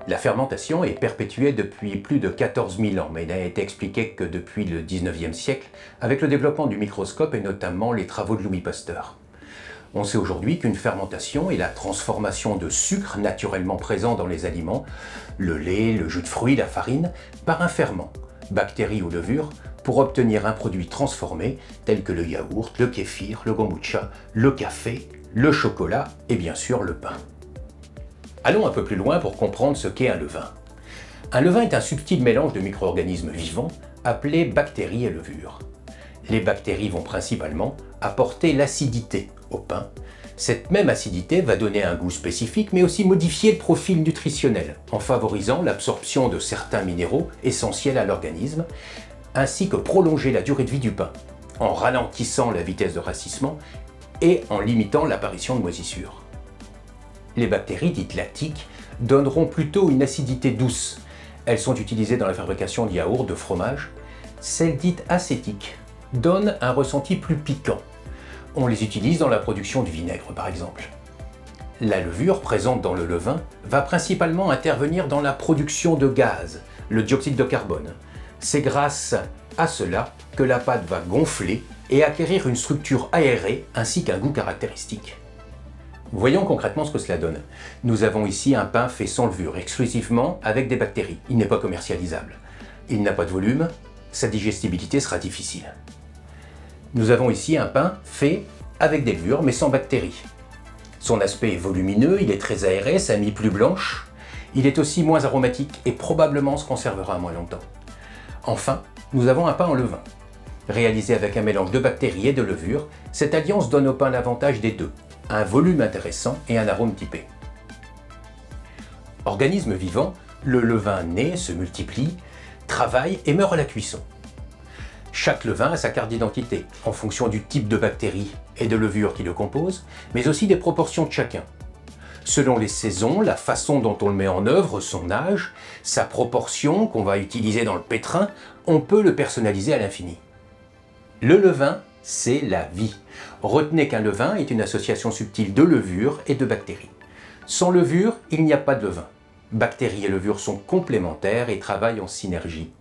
La fermentation est perpétuée depuis plus de 14 000 ans, mais n'a été expliquée que depuis le 19e siècle, avec le développement du microscope et notamment les travaux de Louis Pasteur. On sait aujourd'hui qu'une fermentation est la transformation de sucre naturellement présent dans les aliments, le lait, le jus de fruits, la farine, par un ferment, bactérie ou levure, pour obtenir un produit transformé tel que le yaourt, le kéfir, le kombucha, le café, le chocolat et bien sûr le pain. Allons un peu plus loin pour comprendre ce qu'est un levain. Un levain est un subtil mélange de micro-organismes vivants appelés bactéries et levures. Les bactéries vont principalement apporter l'acidité au pain. Cette même acidité va donner un goût spécifique mais aussi modifier le profil nutritionnel en favorisant l'absorption de certains minéraux essentiels à l'organisme ainsi que prolonger la durée de vie du pain en ralentissant la vitesse de rassissement et en limitant l'apparition de moisissures. Les bactéries dites lactiques donneront plutôt une acidité douce. Elles sont utilisées dans la fabrication de yaourts, de fromage. Celles dites acétiques donnent un ressenti plus piquant. On les utilise dans la production du vinaigre par exemple. La levure présente dans le levain va principalement intervenir dans la production de gaz, le dioxyde de carbone. C'est grâce à cela que la pâte va gonfler et acquérir une structure aérée ainsi qu'un goût caractéristique. Voyons concrètement ce que cela donne. Nous avons ici un pain fait sans levure, exclusivement avec des bactéries. Il n'est pas commercialisable. Il n'a pas de volume, sa digestibilité sera difficile. Nous avons ici un pain fait avec des levures mais sans bactéries. Son aspect est volumineux, il est très aéré, sa mie plus blanche. Il est aussi moins aromatique et probablement se conservera moins longtemps. Enfin, nous avons un pain en levain. Réalisé avec un mélange de bactéries et de levures, cette alliance donne au pain l'avantage des deux, un volume intéressant et un arôme typé. Organisme vivant, le levain naît, se multiplie, travaille et meurt à la cuisson. Chaque levain a sa carte d'identité, en fonction du type de bactéries et de levures qui le composent, mais aussi des proportions de chacun. Selon les saisons, la façon dont on le met en œuvre, son âge, sa proportion qu'on va utiliser dans le pétrin, on peut le personnaliser à l'infini. Le levain, c'est la vie. Retenez qu'un levain est une association subtile de levures et de bactéries. Sans levure, il n'y a pas de levain. Bactéries et levures sont complémentaires et travaillent en synergie.